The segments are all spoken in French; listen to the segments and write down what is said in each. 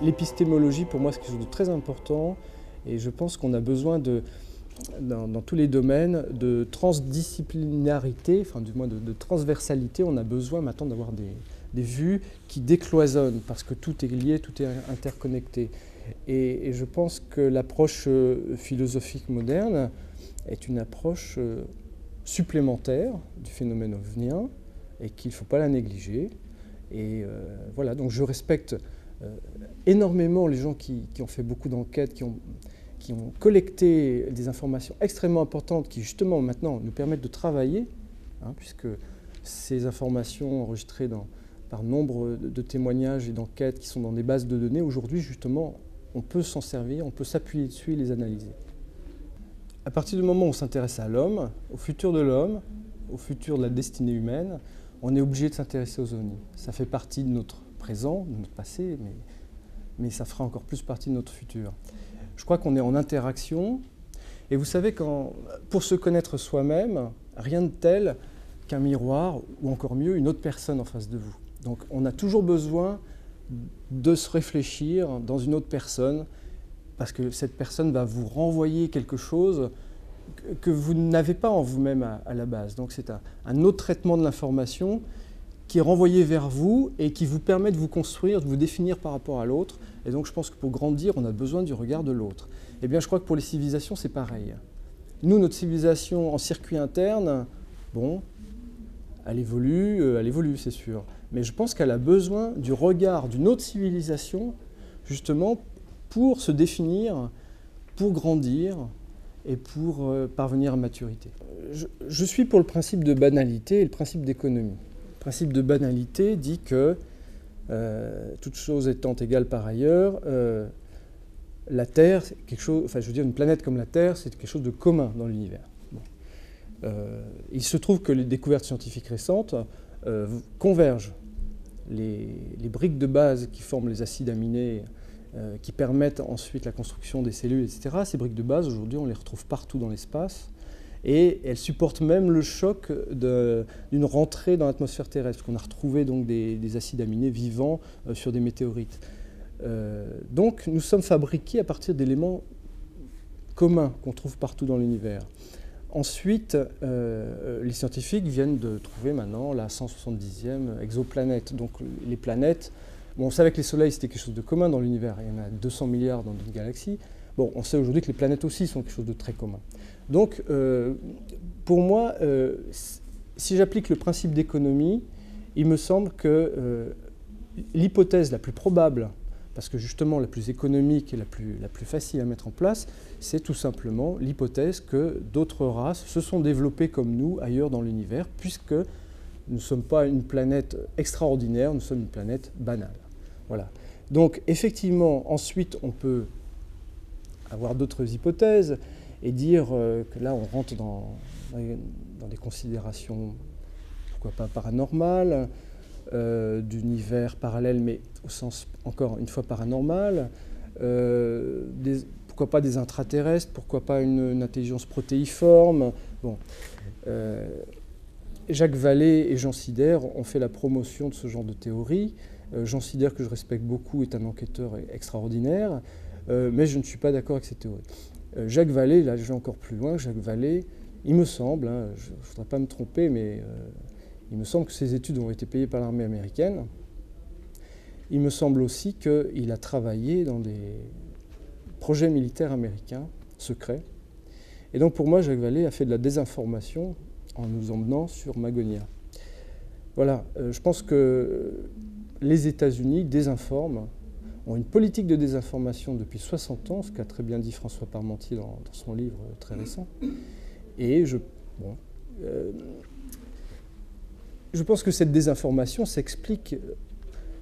L'épistémologie, pour moi, c'est quelque chose de très important et je pense qu'on a besoin dans tous les domaines de transdisciplinarité, enfin du moins de transversalité. On a besoin maintenant d'avoir des vues qui décloisonnent parce que tout est lié, tout est interconnecté. Et je pense que l'approche philosophique moderne est une approche supplémentaire du phénomène ovnien et qu'il ne faut pas la négliger. Et voilà, donc je respecte énormément les gens qui ont fait beaucoup d'enquêtes, qui ont collecté des informations extrêmement importantes qui justement maintenant nous permettent de travailler, puisque ces informations enregistrées par nombre de témoignages et d'enquêtes qui sont dans des bases de données, aujourd'hui justement on peut s'en servir, on peut s'appuyer dessus et les analyser. À partir du moment où on s'intéresse à l'homme, au futur de l'homme, au futur de la destinée humaine, on est obligé de s'intéresser aux ovnis. Ça fait partie de notre présent, de notre passé, mais ça fera encore plus partie de notre futur. Je crois qu'on est en interaction, et vous savez, pour se connaître soi-même, rien de tel qu'un miroir, ou encore mieux, une autre personne en face de vous. Donc on a toujours besoin de se réfléchir dans une autre personne, parce que cette personne va vous renvoyer quelque chose que vous n'avez pas en vous-même à la base. Donc c'est un autre traitement de l'information qui est renvoyé vers vous et qui vous permet de vous construire, de vous définir par rapport à l'autre. Et donc je pense que pour grandir, on a besoin du regard de l'autre. Eh bien je crois que pour les civilisations, c'est pareil. Nous, notre civilisation en circuit interne, bon, elle évolue, c'est sûr. Mais je pense qu'elle a besoin du regard d'une autre civilisation, justement, pour se définir, pour grandir et pour parvenir à maturité. Je suis pour le principe de banalité et le principe d'économie. Le principe de banalité dit que, toute chose étant égale par ailleurs, la Terre, c'est quelque chose, enfin je veux dire une planète comme la Terre, c'est quelque chose de commun dans l'univers. Bon. Il se trouve que les découvertes scientifiques récentes convergent. Les briques de base qui forment les acides aminés, qui permettent ensuite la construction des cellules, etc. Ces briques de base, aujourd'hui, on les retrouve partout dans l'espace. Et elles supportent même le choc d'une rentrée dans l'atmosphère terrestre, parce qu'on a retrouvé donc des acides aminés vivants sur des météorites. Donc nous sommes fabriqués à partir d'éléments communs qu'on trouve partout dans l'univers. Ensuite, les scientifiques viennent de trouver maintenant la 170e exoplanète. Donc les planètes, bon, on savait que les soleils c'était quelque chose de commun dans l'univers, il y en a 200 milliards dans notre galaxie. Bon, on sait aujourd'hui que les planètes aussi sont quelque chose de très commun. Donc, pour moi, si j'applique le principe d'économie, il me semble que l'hypothèse la plus probable, parce que justement la plus économique et la plus facile à mettre en place, c'est tout simplement l'hypothèse que d'autres races se sont développées comme nous ailleurs dans l'univers, puisque nous ne sommes pas une planète extraordinaire, nous sommes une planète banale. Voilà. Donc, effectivement, ensuite, on peut avoir d'autres hypothèses et dire que là on rentre dans des considérations, pourquoi pas paranormales, d'univers parallèles, mais au sens encore une fois paranormal, pourquoi pas des intraterrestres, pourquoi pas une intelligence protéiforme. Bon. Jacques Vallée et Jean Sider ont fait la promotion de ce genre de théorie. Jean Sider, que je respecte beaucoup, est un enquêteur extraordinaire. Mais je ne suis pas d'accord avec cette théorie. Jacques Vallée, là je vais encore plus loin, Jacques Vallée, il me semble, je ne voudrais pas me tromper, mais il me semble que ses études ont été payées par l'armée américaine. Il me semble aussi qu'il a travaillé dans des projets militaires américains secrets. Et donc pour moi, Jacques Vallée a fait de la désinformation en nous emmenant sur Magonia. Voilà, je pense que les États-Unis désinforment, ont une politique de désinformation depuis 60 ans, ce qu'a très bien dit François Parmentier dans son livre très récent. Et je pense que cette désinformation s'explique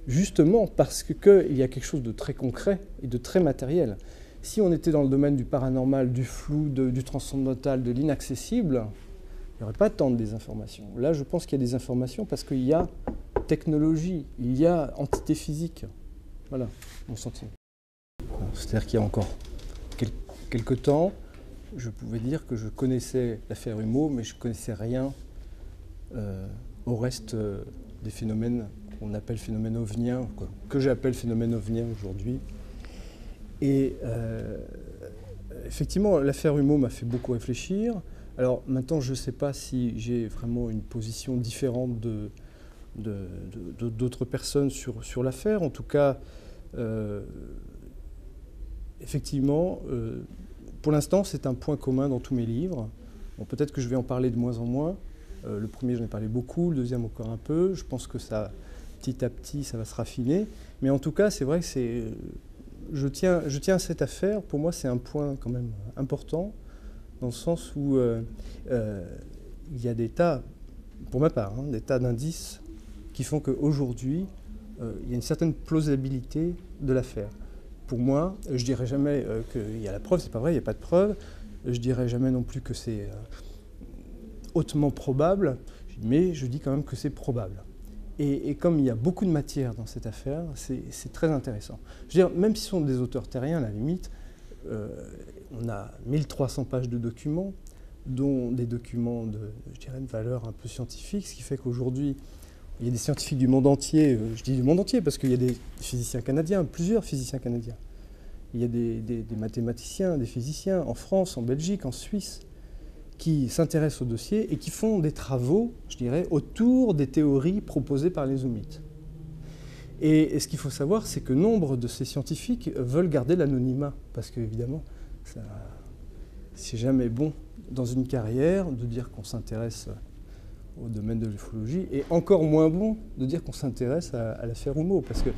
justement parce qu'il y a quelque chose de très concret et de très matériel. Si on était dans le domaine du paranormal, du flou, du transcendantal, de l'inaccessible, il n'y aurait pas tant de désinformation. Là, je pense qu'il y a des informations parce qu'il y a technologie, il y a entité physique. Voilà, mon sentiment. C'est-à-dire qu'il y a encore quelques temps, je pouvais dire que je connaissais l'affaire Humeau, mais je ne connaissais rien au reste des phénomènes qu'on appelle phénomène ovnien, que j'appelle phénomène ovnien aujourd'hui. Et effectivement, l'affaire Humeau m'a fait beaucoup réfléchir. Alors maintenant, je ne sais pas si j'ai vraiment une position différente d'autres personnes sur l'affaire. En tout cas, effectivement, pour l'instant, c'est un point commun dans tous mes livres. Bon, peut-être que je vais en parler de moins en moins. Le premier, j'en ai parlé beaucoup, le deuxième encore un peu. Je pense que ça, petit à petit, ça va se raffiner. Mais en tout cas, c'est vrai que je tiens à cette affaire. Pour moi, c'est un point quand même important, dans le sens où il y a des tas, pour ma part, des tas d'indices qui font qu'aujourd'hui, il y a une certaine plausibilité de l'affaire. Pour moi, je ne dirais jamais qu'il y a la preuve, c'est pas vrai, il n'y a pas de preuve. Je ne dirais jamais non plus que c'est hautement probable, mais je dis quand même que c'est probable. Et comme il y a beaucoup de matière dans cette affaire, c'est très intéressant. Je veux dire, même si ce sont des auteurs terriens, à la limite, on a 1300 pages de documents, dont des documents de valeur un peu scientifique, ce qui fait qu'aujourd'hui, il y a des scientifiques du monde entier, je dis du monde entier parce qu'il y a des physiciens canadiens, plusieurs physiciens canadiens. Il y a des mathématiciens, des physiciens en France, en Belgique, en Suisse, qui s'intéressent au dossier et qui font des travaux, je dirais, autour des théories proposées par les Houmites. Et ce qu'il faut savoir, c'est que nombre de ces scientifiques veulent garder l'anonymat, parce qu'évidemment, c'est jamais bon dans une carrière de dire qu'on s'intéresse au domaine de l'ufologie, et encore moins bon de dire qu'on s'intéresse à l'affaire Humeau, parce que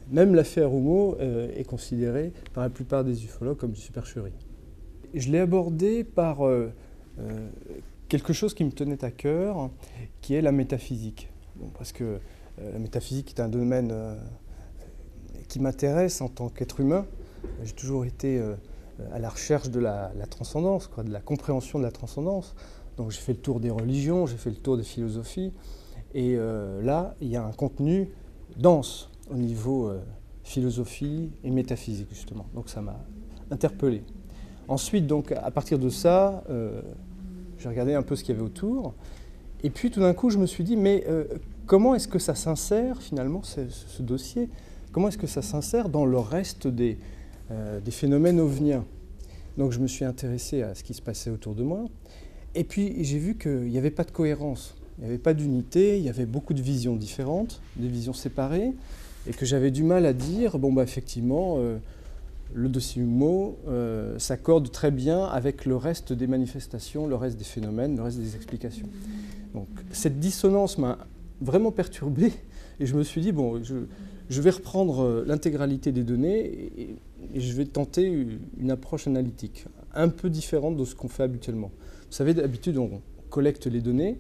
même l'affaire Humeau est considérée par la plupart des ufologues comme du supercherie. Je l'ai abordé par quelque chose qui me tenait à cœur, qui est la métaphysique. Bon, parce que la métaphysique est un domaine qui m'intéresse en tant qu'être humain. J'ai toujours été à la recherche de la transcendance, de la compréhension de la transcendance. Donc j'ai fait le tour des religions, j'ai fait le tour des philosophies. Et là, il y a un contenu dense au niveau philosophie et métaphysique, justement. Donc ça m'a interpellé. Ensuite, donc, à partir de ça, j'ai regardé un peu ce qu'il y avait autour. Et puis, tout d'un coup, je me suis dit, mais comment est-ce que ça s'insère, finalement, ce dossier? Comment est-ce que ça s'insère dans le reste des phénomènes ovniens? Donc, je me suis intéressé à ce qui se passait autour de moi. Et puis, j'ai vu qu'il n'y avait pas de cohérence. Il n'y avait pas d'unité, il y avait beaucoup de visions différentes, des visions séparées, et que j'avais du mal à dire, bon, bah, effectivement, le dossier Humeau s'accorde très bien avec le reste des manifestations, le reste des phénomènes, le reste des explications. Donc, cette dissonance m'a vraiment perturbé et je me suis dit, bon, je vais reprendre l'intégralité des données et je vais tenter une approche analytique, un peu différente de ce qu'on fait habituellement. Vous savez, d'habitude, on collecte les données,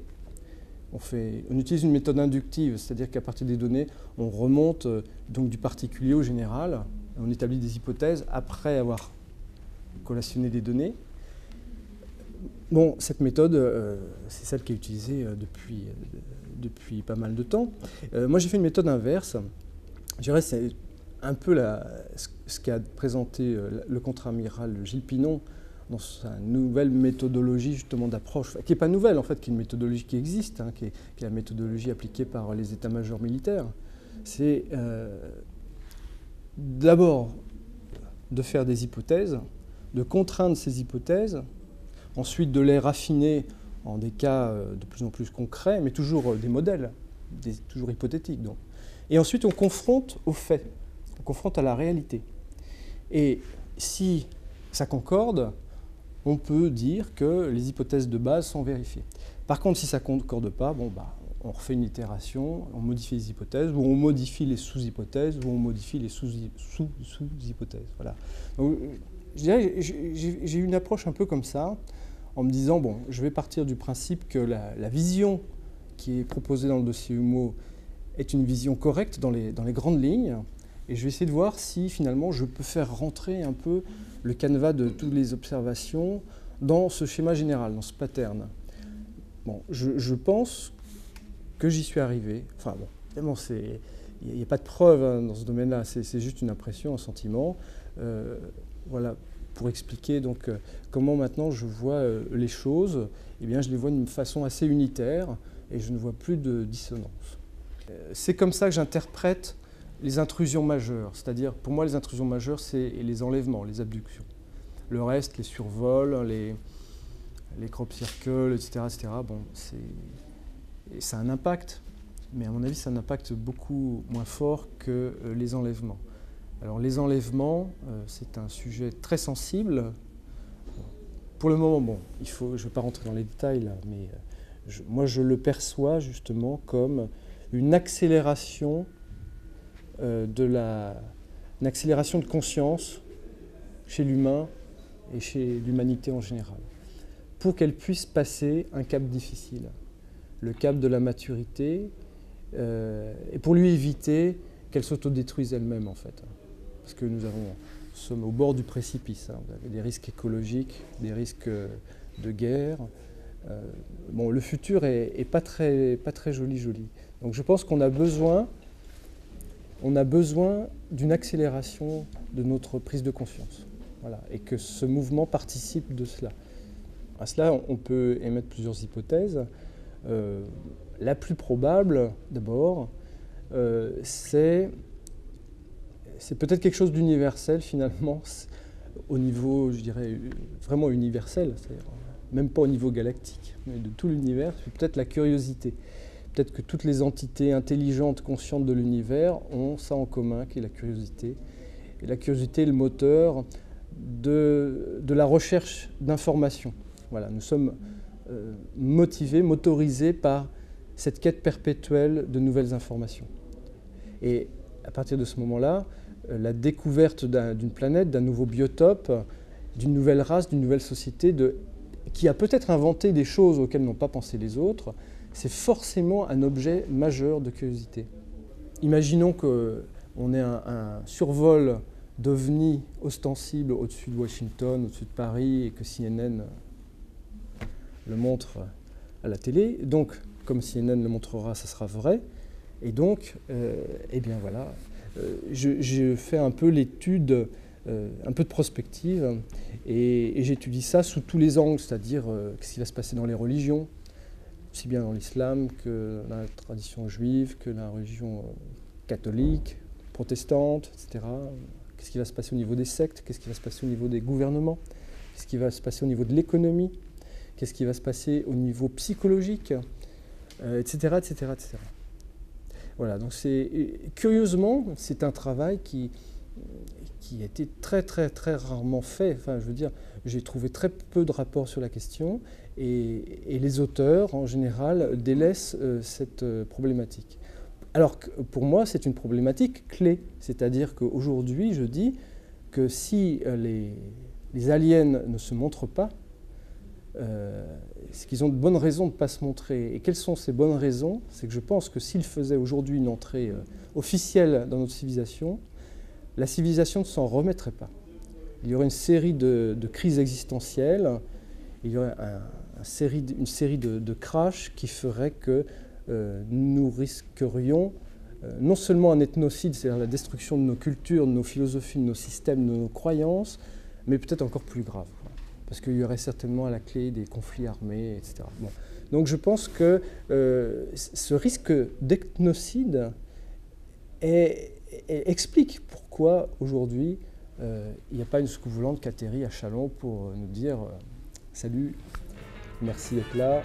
on utilise une méthode inductive, c'est-à-dire qu'à partir des données, on remonte donc du particulier au général. On établit des hypothèses après avoir collationné des données. Bon, cette méthode, c'est celle qui est utilisée depuis pas mal de temps. Moi, j'ai fait une méthode inverse. Je dirais c'est un peu ce qu'a présenté le contre-amiral Gilles Pinon dans sa nouvelle méthodologie justement d'approche, qui n'est pas nouvelle en fait, qui est une méthodologie qui existe, qui est la méthodologie appliquée par les états-majors militaires. C'est d'abord de faire des hypothèses, de contraindre ces hypothèses, ensuite de les raffiner en des cas de plus en plus concrets, mais toujours des modèles, toujours hypothétiques. Donc. Et ensuite on confronte aux faits, on confronte à la réalité. Et si ça concorde, on peut dire que les hypothèses de base sont vérifiées. Par contre, si ça ne concorde pas, bon, bah, on refait une itération, on modifie les hypothèses, ou on modifie les sous-hypothèses, ou on modifie les sous-hypothèses. Voilà. Donc, je dirais, j'ai eu une approche un peu comme ça, en me disant, bon, je vais partir du principe que la vision qui est proposée dans le dossier Humeau est une vision correcte dans les grandes lignes, et je vais essayer de voir si finalement je peux faire rentrer un peu le canevas de toutes les observations dans ce schéma général, dans ce pattern. Bon, je pense que j'y suis arrivé. Enfin bon, évidemment, il n'y a pas de preuve dans ce domaine-là, c'est juste une impression, un sentiment. Voilà, pour expliquer donc comment maintenant je vois les choses, eh bien je les vois d'une façon assez unitaire et je ne vois plus de dissonance. C'est comme ça que j'interprète les intrusions majeures. C'est-à-dire, pour moi, les intrusions majeures, c'est les enlèvements, les abductions. Le reste, les survols, les crop circles, etc. Bon, ça a un impact, mais à mon avis, ça a un impact beaucoup moins fort que les enlèvements. Alors, les enlèvements, c'est un sujet très sensible. Pour le moment, bon, je ne vais pas rentrer dans les détails là, mais moi, je le perçois justement comme une accélération une accélération de conscience chez l'humain et chez l'humanité en général, pour qu'elle puisse passer un cap difficile, le cap de la maturité, et pour lui éviter qu'elle s'autodétruise elle-même en fait. Parce que nous sommes au bord du précipice, hein. Vous avez des risques écologiques, des risques de guerre. Bon, le futur est pas très joli. Donc je pense qu'on a besoin d'une accélération de notre prise de conscience. Voilà, et que ce mouvement participe de cela. À cela, on peut émettre plusieurs hypothèses. La plus probable, d'abord, c'est peut-être quelque chose d'universel, finalement, au niveau, je dirais, vraiment universel, c'est-à-dire même pas au niveau galactique, mais de tout l'univers, c'est peut-être la curiosité. Peut-être que toutes les entités intelligentes, conscientes de l'univers ont ça en commun, qui est la curiosité. Et la curiosité est le moteur de la recherche d'informations. Voilà, nous sommes motorisés par cette quête perpétuelle de nouvelles informations. Et à partir de ce moment-là, la découverte d'une planète, d'un nouveau biotope, d'une nouvelle race, d'une nouvelle société, qui a peut-être inventé des choses auxquelles n'ont pas pensé les autres, c'est forcément un objet majeur de curiosité. Imaginons qu'on ait un survol d'OVNI ostensible au-dessus de Washington, au-dessus de Paris, et que CNN le montre à la télé. Donc, comme CNN le montrera, ça sera vrai. Et donc, eh bien voilà, je fais un peu l'étude, un peu de prospective, et j'étudie ça sous tous les angles, c'est-à-dire ce qui va se passer dans les religions, aussi bien dans l'islam que dans la tradition juive, que la religion catholique, protestante, etc. Qu'est-ce qui va se passer au niveau des sectes? Qu'est-ce qui va se passer au niveau des gouvernements? Qu'est-ce qui va se passer au niveau de l'économie? Qu'est-ce qui va se passer au niveau psychologique, etc., etc., etc. Voilà, donc curieusement, c'est un travail qui a été très rarement fait. Enfin, je veux dire, j'ai trouvé très peu de rapports sur la question, et les auteurs, en général, délaissent cette problématique. Alors que pour moi, c'est une problématique clé. C'est-à-dire qu'aujourd'hui, je dis que si les aliens ne se montrent pas, c'est qu'ils ont de bonnes raisons de ne pas se montrer. Et quelles sont ces bonnes raisons? C'est que je pense que s'ils faisaient aujourd'hui une entrée officielle dans notre civilisation, la civilisation ne s'en remettrait pas. Il y aurait une série de crises existentielles, il y aurait une série de crashs qui feraient que nous risquerions non seulement un ethnocide, c'est-à-dire la destruction de nos cultures, de nos philosophies, de nos systèmes, de nos croyances, mais peut-être encore plus grave. Parce qu'il y aurait certainement à la clé des conflits armés, etc. Bon. Donc je pense que ce risque d'ethnocide explique pourquoi aujourd'hui il n'y a pas une soucoupe volante qui atterrit à Châlons pour nous dire « Salut, merci d'être là ».